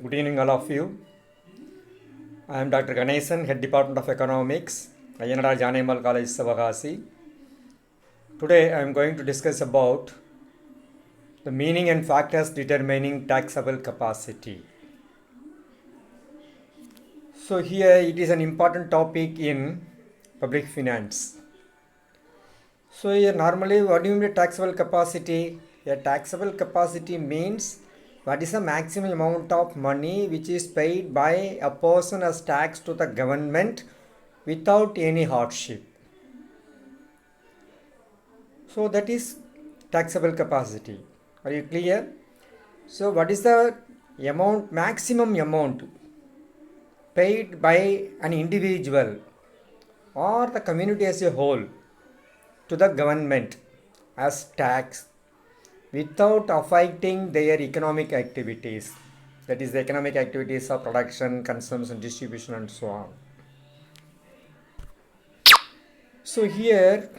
Good evening, all of you. I am Dr. Ganesan, Head Department of Economics, Ayanada Janemal College, Savagasi. Today I am going to discuss about the meaning and factors determining taxable capacity. So here it is an important topic in public finance. So here normally what do you mean by taxable capacity? A taxable capacity means what is the maximum amount of money which is paid by a person as tax to the government without any hardship. So that is taxable capacity. Are you clear? So what is the maximum amount paid by an individual or the community as a whole to the government as tax without affecting their economic activities, that is the economic activities of production, consumption, distribution and so on. So here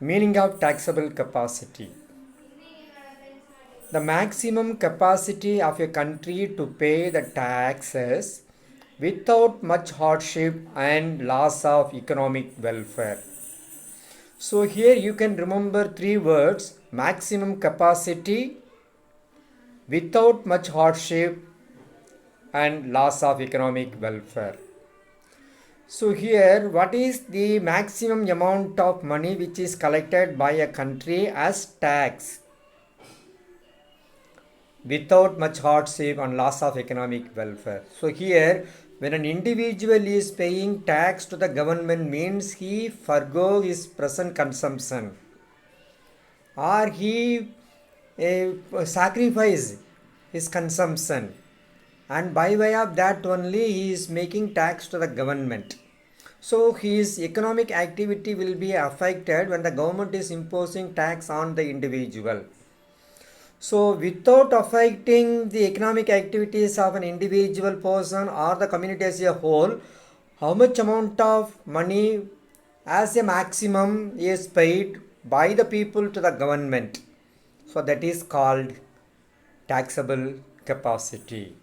meaning of taxable capacity: the maximum capacity of a country to pay the taxes without much hardship and loss of economic welfare. So here you can remember three words: maximum capacity, without much hardship and loss of economic welfare. So here what is the maximum amount of money which is collected by a country as tax without much hardship and loss of economic welfare? So here when an individual is paying tax to the government means he forgo his present consumption or he sacrifice his consumption, and by way of that only he is making tax to the government. So his economic activity will be affected when the government is imposing tax on the individual. So without affecting the economic activities of an individual person or the community as a whole, how much amount of money as a maximum is paid by the people to the government? So that is called taxable capacity.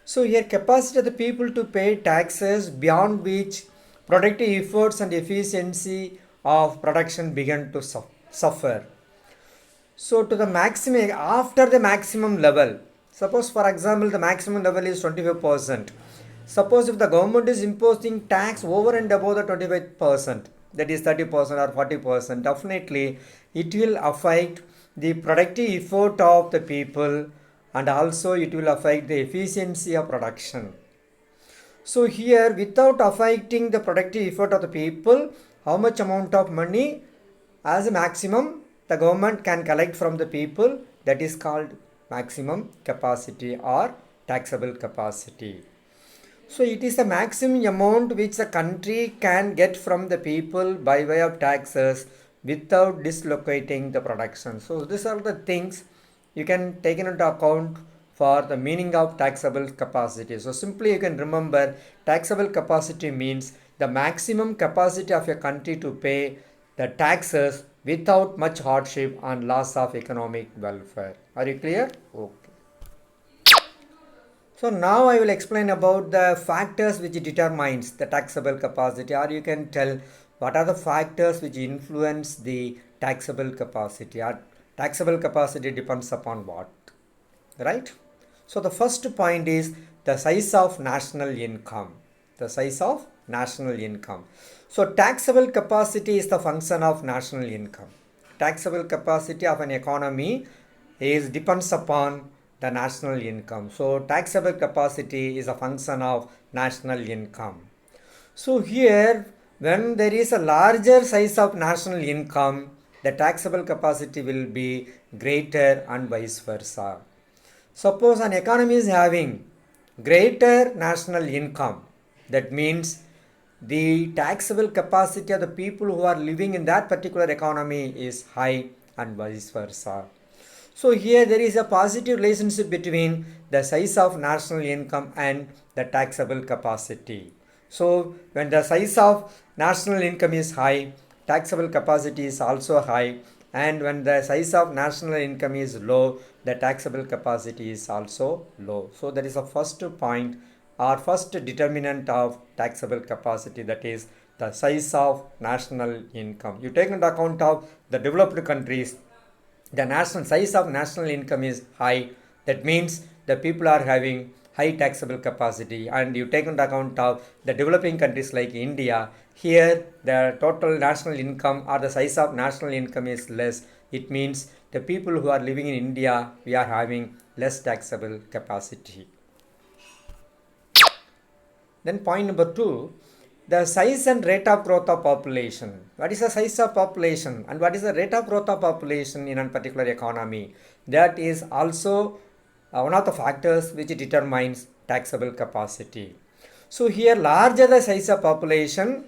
So here capacity of the people to pay taxes beyond which productive efforts and efficiency of production begin to suffer. So to the maximum, after the maximum level, suppose for example the maximum level is 25%. Suppose if the government is imposing tax over and above the 25%, that is 30% or 40%, definitely it will affect the productive effort of the people and also it will affect the efficiency of production. So here without affecting the productive effort of the people, how much amount of money as a maximum the government can collect from the people, that is called maximum capacity or taxable capacity. So it is the maximum amount which the country can get from the people by way of taxes without dislocating the production. So these are the things you can take into account for the meaning of taxable capacity. So simply you can remember taxable capacity means the maximum capacity of a country to pay the taxes without much hardship and loss of economic welfare. Are you clear? Okay. So now I will explain about the factors which determines the taxable capacity, or you can tell what are the factors which influence the taxable capacity. Or taxable capacity depends upon what, right? So the first point is the size of national income. The size of national income. So taxable capacity is the function of national income. Taxable capacity of an economy depends upon the national income. So taxable capacity is a function of national income. So here when there is a larger size of national income, the taxable capacity will be greater and vice versa. Suppose an economy is having greater national income, that means the taxable capacity of the people who are living in that particular economy is high and vice versa. So here there is a positive relationship between the size of national income and the taxable capacity. So when the size of national income is high, taxable capacity is also high, and when the size of national income is low, the taxable capacity is also low. So that is the first point or first determinant of taxable capacity, that is the size of national income. You take into account of the developed countries, the national size of national income is high, that means the people are having high taxable capacity. And you take into account of the developing countries like India, here the total national income or the size of national income is less, it means the people who are living in India, we are having less taxable capacity. Then point number 2, the size and rate of growth of population. What is the size of population and what is the rate of growth of population in a particular economy? That is also one of the factors which determines taxable capacity. So here larger the size of population,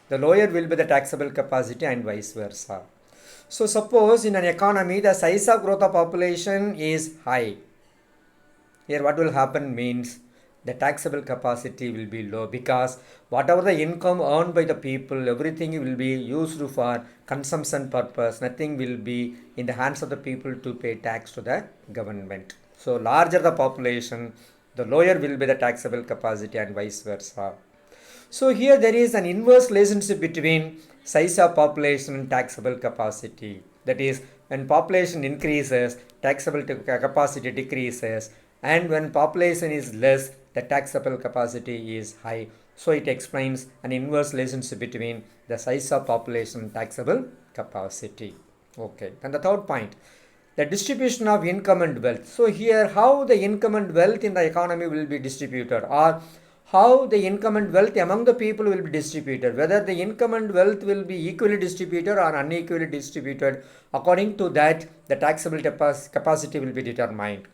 the lower will be the taxable capacity and vice versa. So suppose in an economy the size of growth of population is high. Here what will happen means the taxable capacity will be low, because whatever the income earned by the people, everything will be used for consumption purpose. Nothing will be in the hands of the people to pay tax to the government. So larger the population, the lower will be the taxable capacity and vice versa. So here there is an inverse relationship between size of population and taxable capacity. That is, when population increases, taxable capacity decreases, and when population is less, the taxable capacity is high. So it explains an inverse relationship between the size of population and taxable capacity. Okay, and the third point, the distribution of income and wealth. So here how the income and wealth in the economy will be distributed, or how the income and wealth among the people will be distributed, whether the income and wealth will be equally distributed or unequally distributed. According to that, the taxable capacity will be determined.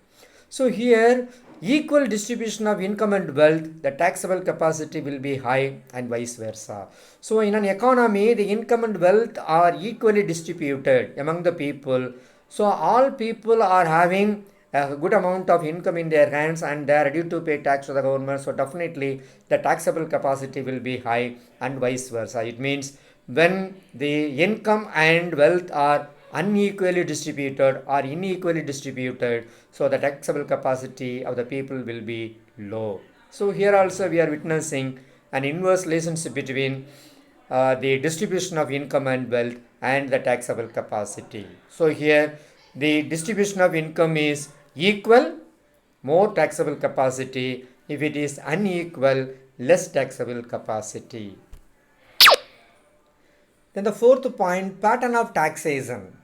So here equal distribution of income and wealth, the taxable capacity will be high and vice versa. So in an economy, the income and wealth are equally distributed among the people. So all people are having a good amount of income in their hands and they are ready to pay tax to the government. So definitely the taxable capacity will be high and vice versa. It means when the income and wealth are unequally distributed or unequally distributed, so the taxable capacity of the people will be low. So here also we are witnessing an inverse relationship between the distribution of income and wealth and the taxable capacity. So here the distribution of income is equal, more taxable capacity. If it is unequal, less taxable capacity. Then the fourth point, pattern of taxation.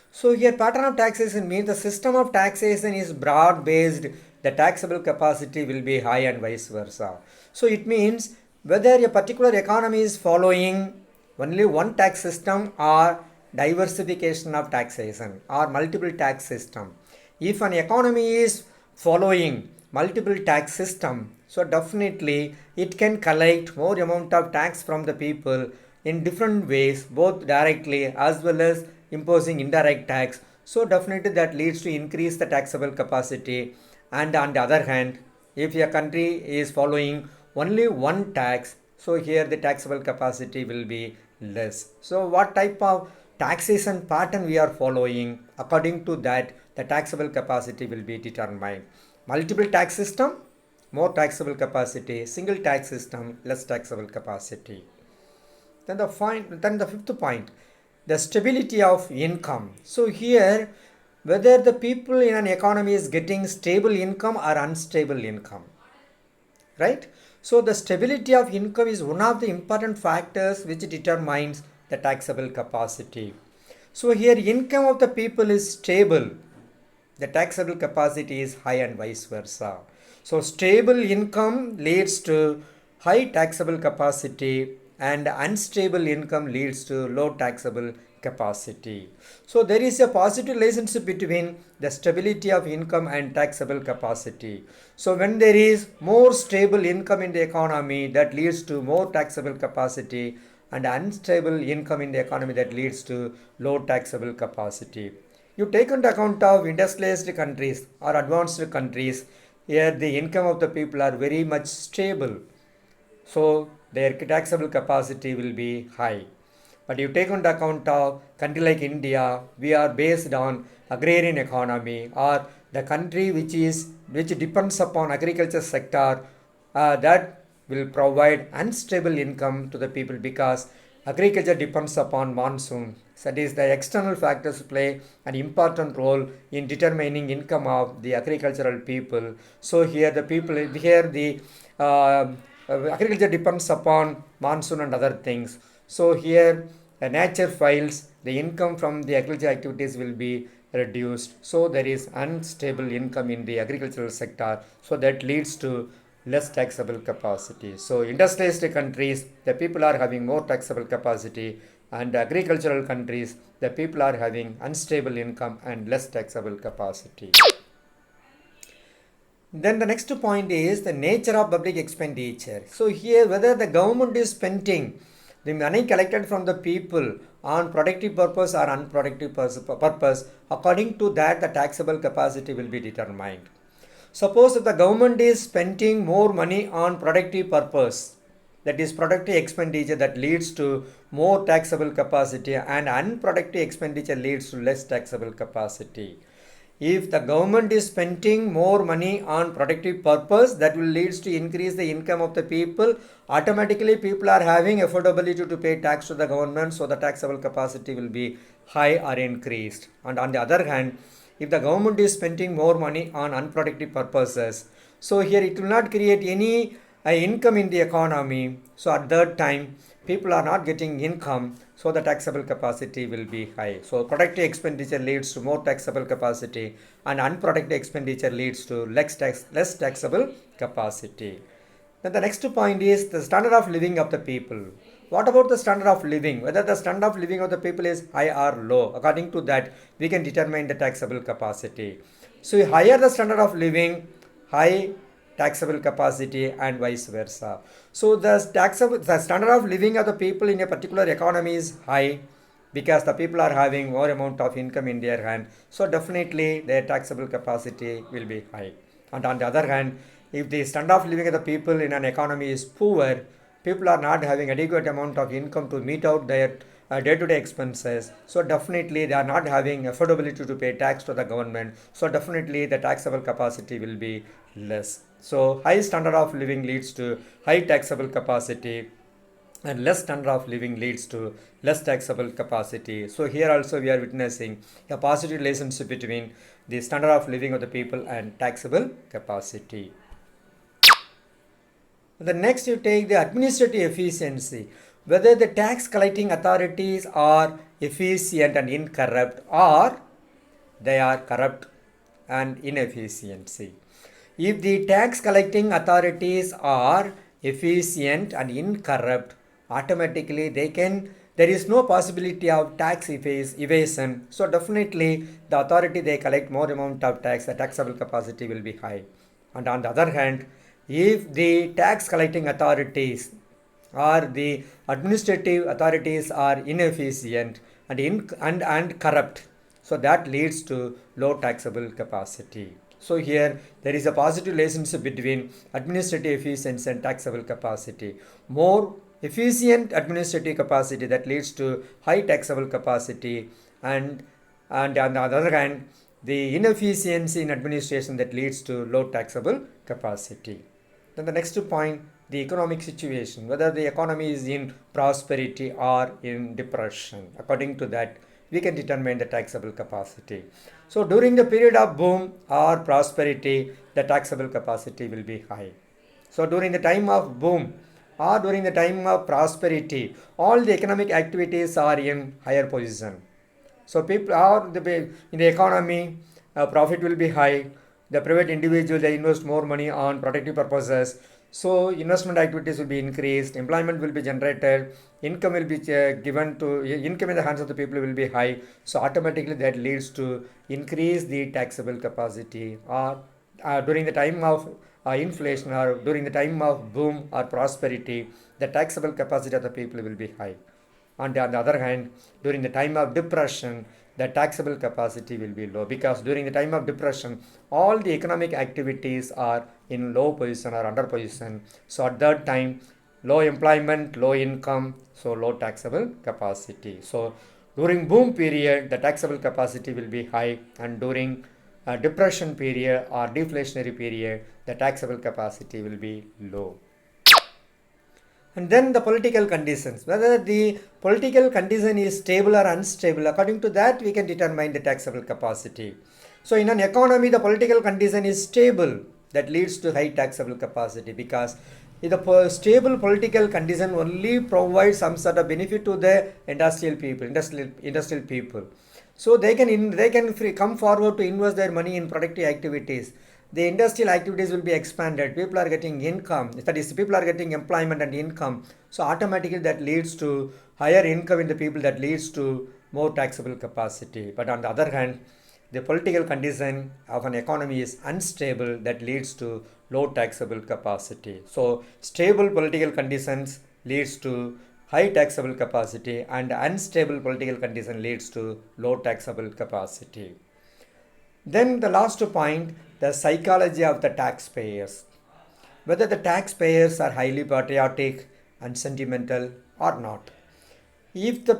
So here pattern of taxation means the system of taxation is broad based, the taxable capacity will be high and vice versa. So it means whether a particular economy is following only one tax system or diversification of taxation or multiple tax system. If an economy is following multiple tax system, so definitely it can collect more amount of tax from the people in different ways, both directly as well as imposing indirect tax. So definitely that leads to increase the taxable capacity. And on the other hand, if a country is following only one tax, so here the taxable capacity will be less. So what type of taxation pattern we are following, according to that the taxable capacity will be determined. Multiple tax system, more taxable capacity. Single tax system, less taxable capacity. Then the fifth point, the stability of income. So here whether the people in an economy is getting stable income or unstable income, right? So the stability of income is one of the important factors which determines the taxable capacity. So here income of the people is stable, the taxable capacity is high and vice versa. So stable income leads to high taxable capacity and unstable income leads to low taxable capacity. So there is a positive relationship between the stability of income and taxable capacity. So when there is more stable income in the economy, that leads to more taxable capacity, and unstable income in the economy, that leads to low taxable capacity. You take into account of industrialized countries or advanced countries, here the income of the people are very much stable. So their taxable capacity will be high. But you take into account of country like India, we are based on agrarian economy, or the country which depends upon agriculture sector, that will provide unstable income to the people because agriculture depends upon monsoon. So that is, the external factors play an important role in determining income of the agricultural people. So here the people here the uh, agriculture depends upon monsoon and other things. So here nature fails, the income from the agriculture activities will be reduced. So there is unstable income in the agricultural sector. So that leads to less taxable capacity. So industrialized countries, the people are having more taxable capacity, and agricultural countries, the people are having unstable income and less taxable capacity. Then the next point is the nature of public expenditure. So here, whether the government is spending the money collected from the people on productive purpose or unproductive purpose, according to that the taxable capacity will be determined. Suppose if the government is spending more money on productive purpose, that is productive expenditure, that leads to more taxable capacity, and unproductive expenditure leads to less taxable capacity. If the government is spending more money on productive purpose, that will leads to increase the income of the people. Automatically people are having affordability to pay tax to the government, so the taxable capacity will be high or increased. And on the other hand, if the government is spending more money on unproductive purposes, so here it will not create any income in the economy. So at that time people are not getting income, so the taxable capacity will be high. So productive expenditure leads to more taxable capacity, and unproductive expenditure leads to less taxable capacity. Then the next point is the standard of living of the people. What about the standard of living? Whether the standard of living of the people is high or low. According to that, we can determine the taxable capacity. So higher the standard of living, high taxable capacity, and vice versa. So the standard of living of the people in a particular economy is high because the people are having more amount of income in their hand. So definitely their taxable capacity will be high. And on the other hand, if the standard of living of the people in an economy is poor, people are not having adequate amount of income to meet out their day-to-day expenses. So definitely they are not having affordability to pay tax to the government. So definitely the taxable capacity will be less. So high standard of living leads to high taxable capacity, and less standard of living leads to less taxable capacity. So here also we are witnessing a positive relationship between the standard of living of the people and taxable capacity. The next you take the administrative efficiency, whether the tax collecting authorities are efficient and incorrupt, or they are corrupt and inefficiency. If the tax collecting authorities are efficient and incorrupt, automatically there is no possibility of tax evasion. So definitely the authority they collect more amount of tax, the taxable capacity will be high. And on the other hand, if the tax collecting authorities or the administrative authorities are inefficient and corrupt, so that leads to low taxable capacity. So here there is a positive relationship between administrative efficiency and taxable capacity. More efficient administrative capacity, that leads to high taxable capacity, and on the other hand, the inefficiency in administration, that leads to low taxable capacity. Then the next point, the economic situation, whether the economy is in prosperity or in depression. According to that, we can determine the taxable capacity. So during the period of boom or prosperity, the taxable capacity will be high. So during the time of boom or during the time of prosperity, all the economic activities are in higher position. So people are in the economy, profit will be high. The private individual, they invest more money on productive purposes. So investment activities will be increased, employment will be generated, income will be income in the hands of the people will be high. So automatically that leads to increase the taxable capacity, or during the time of inflation, or during the time of boom or prosperity, the taxable capacity of the people will be high. And on the other hand, during the time of depression, the taxable capacity will be low, because during the time of depression, all the economic activities are in low position or under position. So at that time, low employment, low income, so low taxable capacity. So during boom period, the taxable capacity will be high, and during depression period or deflationary period, the taxable capacity will be low. And then the political conditions, whether the political condition is stable or unstable, according to that we can determine the taxable capacity. So in an economy, the political condition is stable, that leads to high taxable capacity, because the stable political condition only provides some sort of benefit to the industrial people. So they can come forward to invest their money in productive activities. The industrial activities will be expanded, people are getting income, that is, people are getting employment and income, so automatically that leads to higher income in the people, that leads to more taxable capacity. But on the other hand, the political condition of an economy is unstable, that leads to low taxable capacity. So stable political conditions leads to high taxable capacity, and unstable political condition leads to low taxable capacity. Then the last point, the psychology of the taxpayers. Whether the taxpayers are highly patriotic and sentimental or not. If the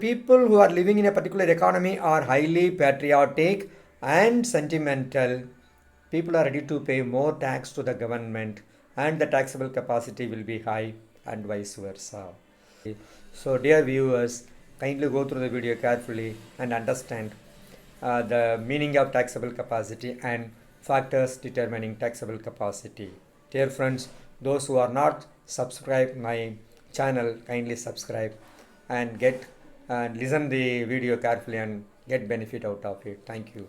people who are living in a particular economy are highly patriotic and sentimental, people are ready to pay more tax to the government, and the taxable capacity will be high, and vice versa. So dear viewers, kindly go through the video carefully and understand the meaning of taxable capacity and factors determining taxable capacity. Dear friends, those who are not subscribed my channel, kindly subscribe and get and listen the video carefully and get benefit out of it. Thank you.